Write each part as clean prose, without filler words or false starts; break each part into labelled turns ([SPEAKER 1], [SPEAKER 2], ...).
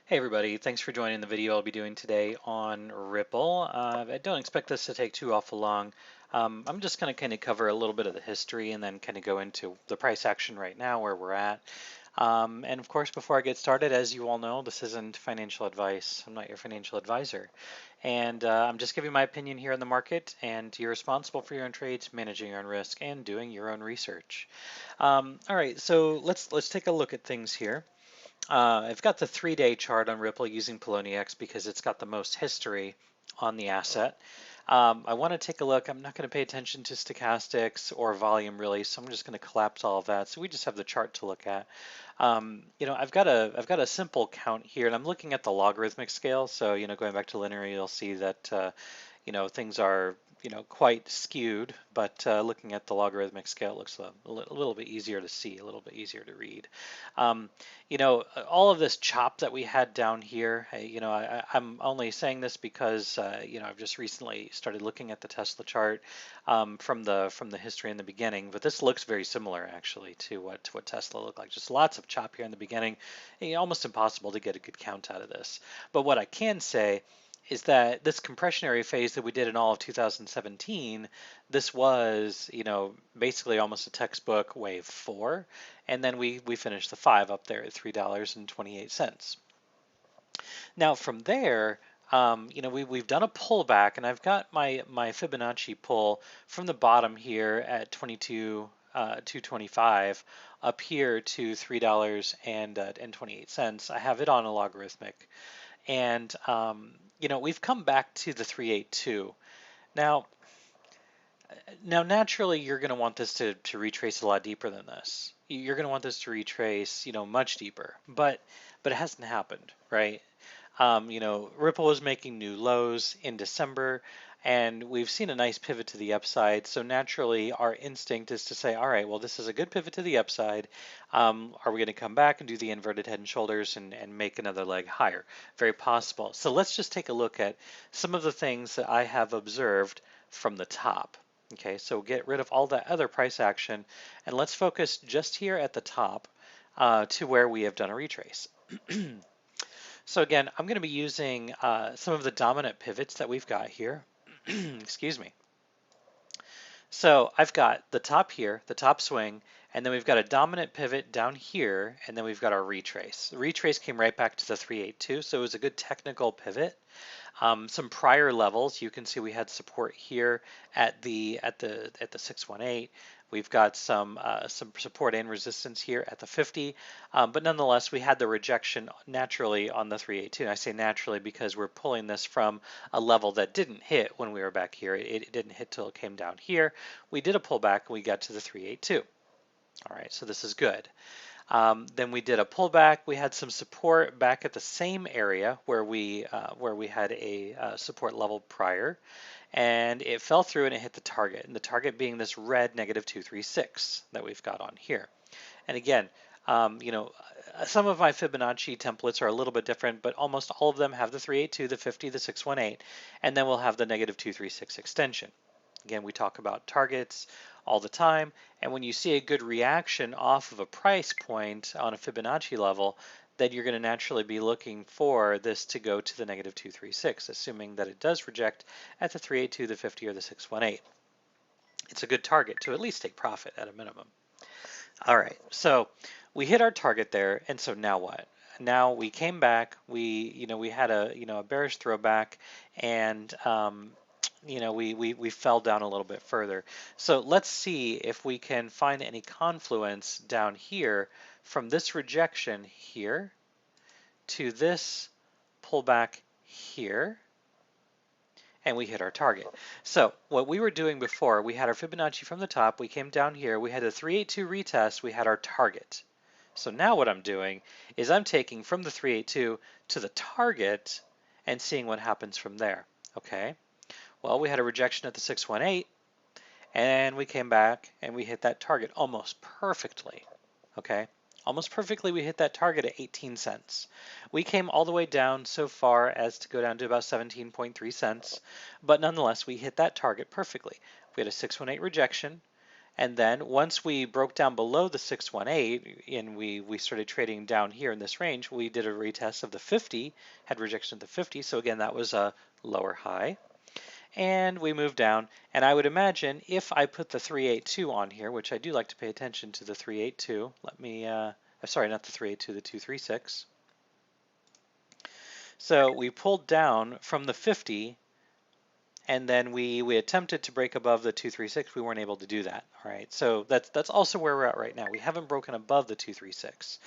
[SPEAKER 1] Hey everybody, thanks for joining the video I'll be doing today on Ripple. I don't expect this to take too awful long. I'm just going to kind of cover a little bit of the history and then kind of go into the price action right now where we're at. And of course, before I get started, as you all know, this isn't financial advice. I'm not your financial advisor. And I'm just giving my opinion here in the market, and you're responsible for your own trades, managing your own risk, and doing your own research. All right, so let's take a look at things here. I've got the 3-day chart on Ripple using Poloniex because it's got the most history on the asset. I want to take a look. I'm not going to pay attention to stochastics or volume really, so I'm just going to collapse all of that. So we just have the chart to look at. I've got a simple count here, and I'm looking at the logarithmic scale. So going back to linear, you'll see that things are quite skewed, but looking at the logarithmic scale, it looks a little bit easier to see, a little bit easier to read. Um, all of this chop that we had down here, I'm only saying this because, I've just recently started looking at the Tesla chart from the history in the beginning, but this looks very similar actually to what Tesla looked like. Just lots of chop here in the beginning, almost impossible to get a good count out of this. But what I can say is that this compressionary phase that we did in all of 2017, this was, basically almost a textbook wave 4, and then we finished the 5 up there at $3.28. Now from there, we've done a pullback, and I've got my Fibonacci pull from the bottom here at 225 up here to $3.28. I have it on a logarithmic. And we've come back to the 382. Now, naturally, you're going to want this to retrace a lot deeper than this. You're going to want this to retrace, much deeper. But it hasn't happened, right? Ripple was making new lows in December, and we've seen a nice pivot to the upside. So naturally, our instinct is to say, all right, well, this is a good pivot to the upside. Are we going to come back and do the inverted head and shoulders and make another leg higher? Very possible. So let's just take a look at some of the things that I have observed from the top. Okay, so get rid of all that other price action, and let's focus just here at the top to where we have done a retrace. So again, I'm going to be using some of the dominant pivots that we've got here. Excuse me. So I've got the top here, the top swing, and then we've got a dominant pivot down here, and then we've got our retrace. The retrace came right back to the 382, so it was a good technical pivot. Some prior levels, you can see we had support here at the 618. We've got some support and resistance here at the 50, but nonetheless, we had the rejection naturally on the 382. And I say naturally because we're pulling this from a level that didn't hit when we were back here. It didn't hit till it came down here. We did a pullback and we got to the 382. All right, so this is good. Then we did a pullback. We had some support back at the same area where we had a support level prior, and it fell through and it hit the target. And the target being this red -236 that we've got on here. And again, some of my Fibonacci templates are a little bit different, but almost all of them have the 382, the 50, the 618, and then we'll have the -236 extension. Again, we talk about targets all the time, and when you see a good reaction off of a price point on a Fibonacci level, then you're going to naturally be looking for this to go to the -236, assuming that it does reject at the 382, the 50, or the 618. It's a good target to at least take profit at a minimum. All right, so we hit our target there, and so now what? Now we came back, we had a bearish throwback, and we fell down a little bit further. So let's see if we can find any confluence down here from this rejection here to this pullback here, and we hit our target. So what we were doing before, we had our Fibonacci from the top, we came down here, we had a 382 retest, we had our target. So now what I'm doing is I'm taking from the 382 to the target and seeing what happens from there. Okay. Well, we had a rejection at the 618, and we came back and we hit that target almost perfectly. Okay, almost perfectly we hit that target at 18 cents. We came all the way down so far as to go down to about 17.3 cents, but nonetheless we hit that target perfectly. We had a 618 rejection, And then once we broke down below the 618 and we started trading down here in this range, we did a retest of the 50, had rejection of the 50. So again, that was a lower high. And we moved down. And I would imagine if I put the 382 on here, which I do like to pay attention to the 382. Let me, sorry, not the 382, the 236. So we pulled down from the 50, and then we attempted to break above the 236. We weren't able to do that. All right, so that's also where we're at right now. We haven't broken above the 236.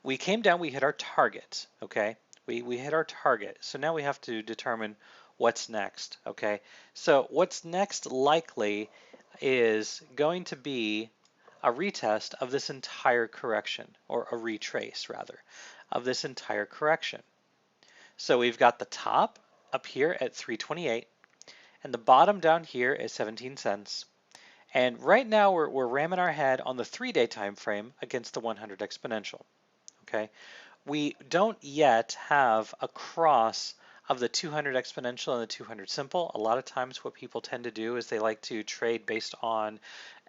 [SPEAKER 1] We came down, we hit our target. Okay, we hit our target. So now we have to determine what's next. Okay, so what's next likely is going to be a retest of this entire correction, or a retrace rather, of this entire correction. So we've got the top up here at 328. And the bottom down here is 17 cents. And right now we're ramming our head on the 3-day time frame against the 100 exponential. Okay, we don't yet have a cross of the 200 exponential and the 200 simple. A lot of times what people tend to do is they like to trade based on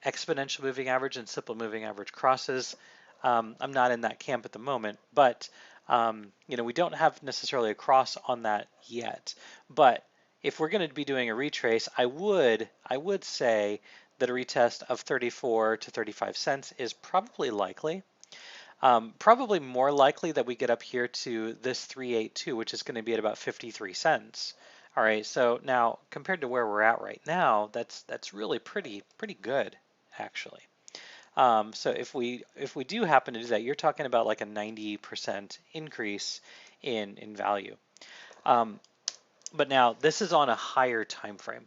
[SPEAKER 1] exponential moving average and simple moving average crosses. I'm not in that camp at the moment, but we don't have necessarily a cross on that yet. But if we're going to be doing a retrace, I would say that a retest of 34 to 35 cents is probably likely. Probably more likely that we get up here to this 382, which is going to be at about 53 cents. All right, so now compared to where we're at right now, that's really pretty good actually. So if we do happen to do that, you're talking about like a 90% increase in value. But now this is on a higher time frame.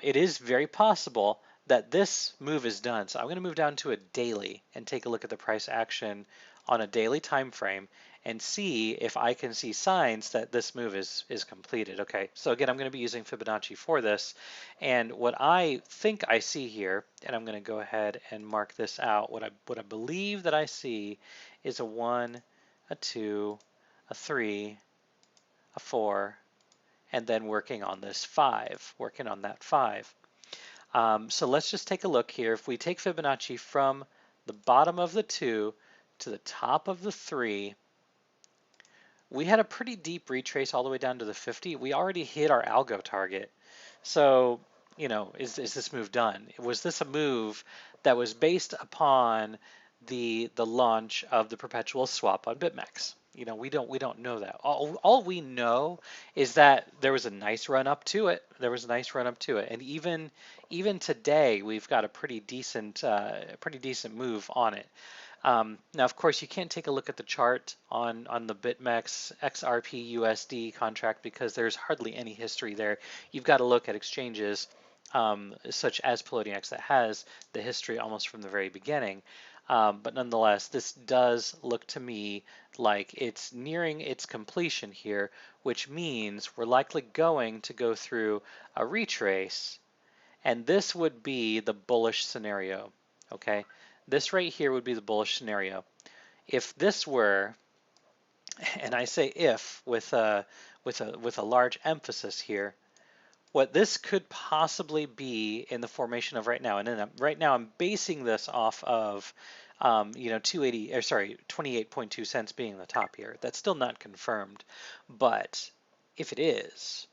[SPEAKER 1] It is very possible that this move is done. So I'm going to move down to a daily and take a look at the price action on a daily time frame and see if I can see signs that this move is completed. Okay, so again, I'm going to be using Fibonacci for this. And what I think I see here, and I'm going to go ahead and mark this out, what I believe that I see is a 1, a 2, a 3, a 4, and then working on this 5, working on that 5. So let's just take a look here. If we take Fibonacci from the bottom of the 2 to the top of the 3, we had a pretty deep retrace all the way down to the 50. We already hit our algo target. So, is this move done? Was this a move that was based upon the launch of the perpetual swap on BitMEX? We don't know that. All we know is that there was a nice run up to it. And even today, we've got a pretty decent move on it. Now, of course, you can't take a look at the chart on the BitMEX XRPUSD contract because there's hardly any history there. You've got to look at exchanges such as Palladium that has the history almost from the very beginning. But nonetheless, this does look to me like it's nearing its completion here, which means we're likely going to go through a retrace, and this would be the bullish scenario. Okay, this right here would be the bullish scenario. If this were, and I say if with a large emphasis here, what this could possibly be in the formation of right now, and then right now I'm basing this off of 28.2 cents being the top here. That's still not confirmed, but if it is,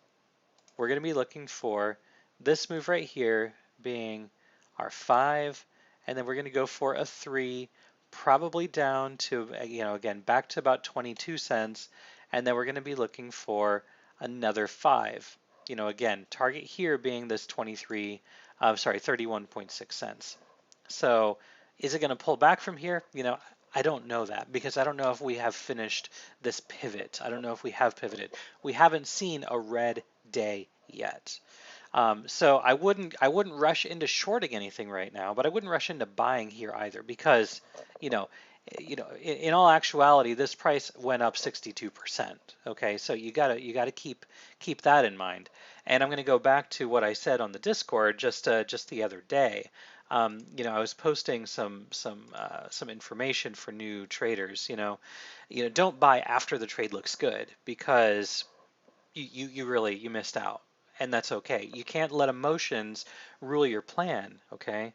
[SPEAKER 1] we're going to be looking for this move right here being our 5, and then we're going to go for a 3, probably down to, again, back to about 22 cents, and then we're going to be looking for another 5. Again, target here being this 31.6 cents. So is it going to pull back from here? I don't know that because I don't know if we have finished this pivot. I don't know if we have pivoted. We haven't seen a red day yet. So I wouldn't rush into shorting anything right now, but I wouldn't rush into buying here either because, in all actuality, this price went up 62%. Okay, so you gotta keep that in mind. And I'm going to go back to what I said on the Discord just the other day. I was posting some information for new traders. Don't buy after the trade looks good because you really missed out. and that's okay. You can't let emotions rule your plan, okay?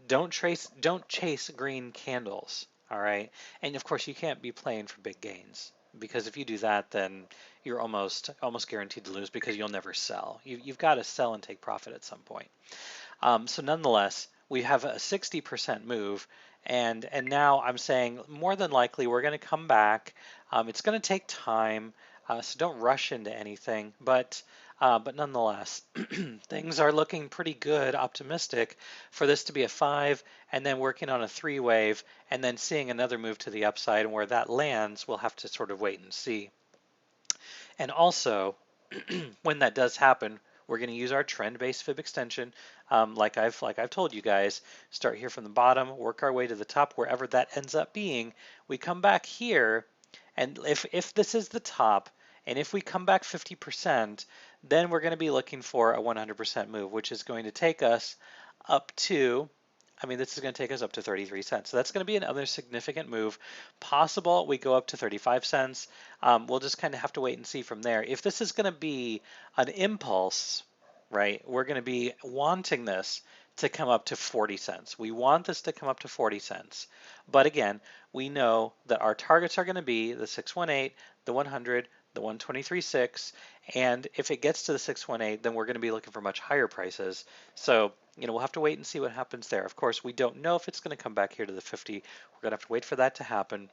[SPEAKER 1] Don't chase green candles, all right? And of course, you can't be playing for big gains because if you do that, then you're almost guaranteed to lose because you'll never sell. You've got to sell and take profit at some point. So nonetheless, we have a 60% move, and now I'm saying more than likely we're going to come back. It's going to take time, so don't rush into anything. But nonetheless, things are looking pretty good, optimistic for this to be a 5, and then working on a 3 wave, and then seeing another move to the upside, and where that lands, we'll have to sort of wait and see. And also, when that does happen, we're going to use our trend-based fib extension, like I've told you guys. Start here from the bottom, work our way to the top, wherever that ends up being. We come back here, and if this is the top, and if we come back 50%, then we're going to be looking for a 100% move, which is going to take us up to, I mean, this is going to take us up to 33 cents. So that's going to be another significant move. Possible we go up to 35 cents. We'll just kind of have to wait and see from there. If this is going to be an impulse, right, we're going to be wanting this to come up to 40 cents. We want this to come up to 40 cents. But again, we know that our targets are going to be the 618, the 100, the 123.6, and if it gets to the 618, then we're going to be looking for much higher prices. So, we'll have to wait and see what happens there. Of course, we don't know if it's going to come back here to the 50. We're going to have to wait for that to happen.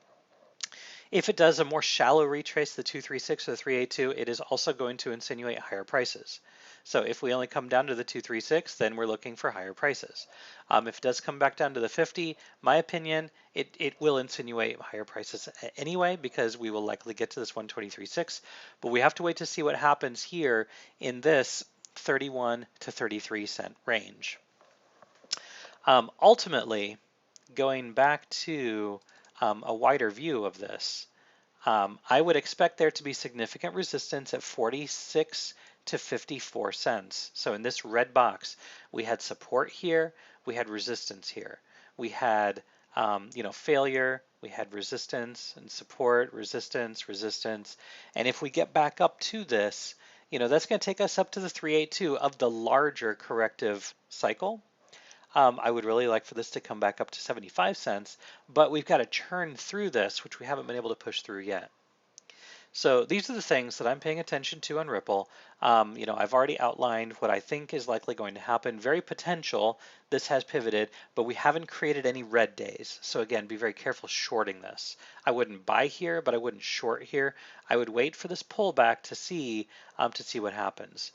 [SPEAKER 1] If it does a more shallow retrace, the 236 or the 382, it is also going to insinuate higher prices. So if we only come down to the 236, then we're looking for higher prices. If it does come back down to the 50, my opinion, it will insinuate higher prices anyway, because we will likely get to this 123.6. But we have to wait to see what happens here in this 31 to 33 cent range. Ultimately, going back to a wider view of this, I would expect there to be significant resistance at 46 to 54 cents. So in this red box, we had support here, we had resistance here. We had failure, we had resistance and support, resistance, resistance. And if we get back up to this, that's going to take us up to the 382 of the larger corrective cycle. I would really like for this to come back up to 75 cents, but we've got to churn through this, which we haven't been able to push through yet. So these are the things that I'm paying attention to on Ripple. I've already outlined what I think is likely going to happen. Very potential. This has pivoted, but we haven't created any red days. So again, be very careful shorting this. I wouldn't buy here, but I wouldn't short here. I would wait for this pullback to see what happens.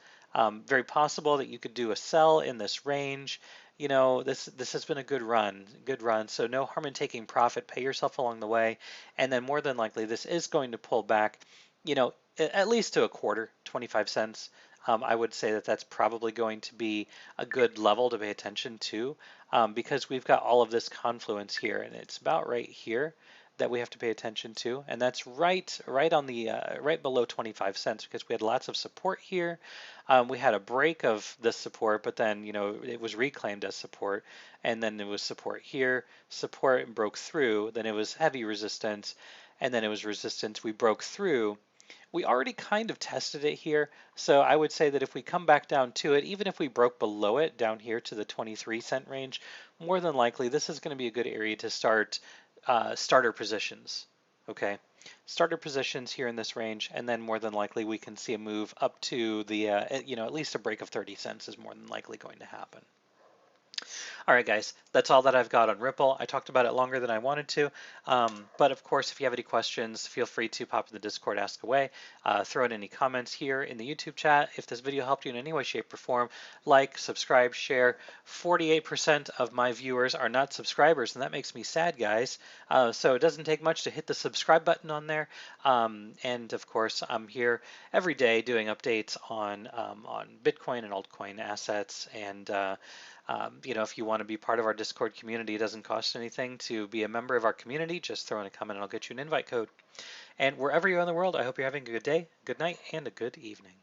[SPEAKER 1] Very possible that you could do a sell in this range. This has been a good run. So no harm in taking profit. Pay yourself along the way, and then more than likely this is going to pull back, at least to a quarter, 25 cents. I would say that that's probably going to be a good level to pay attention to, because we've got all of this confluence here, and it's about right here that we have to pay attention to, and that's right on the right below 25 cents, because we had lots of support here. We had a break of this support, but then it was reclaimed as support, and then it was support here, support and broke through, then it was heavy resistance, and then it was resistance. We broke through. We already kind of tested it here, so I would say that if we come back down to it, even if we broke below it down here to the 23 cent range, more than likely this is going to be a good area to start starter positions. Okay, starter positions here in this range, and then more than likely we can see a move up to the at least a break of 30 cents is more than likely going to happen. All right, guys, that's all that I've got on Ripple. I talked about it longer than I wanted to, but of course, if you have any questions, feel free to pop in the Discord, ask away, throw in any comments here in the YouTube chat. If this video helped you in any way, shape, or form, like, subscribe, share. 48% of my viewers are not subscribers, and that makes me sad, guys. So it doesn't take much to hit the subscribe button on there. And of course, I'm here every day doing updates on Bitcoin and altcoin assets, and if you want to be part of our Discord community, it doesn't cost anything to be a member of our community. Just throw in a comment and I'll get you an invite code. And wherever you're in the world, I hope you're having a good day, good night, and a good evening.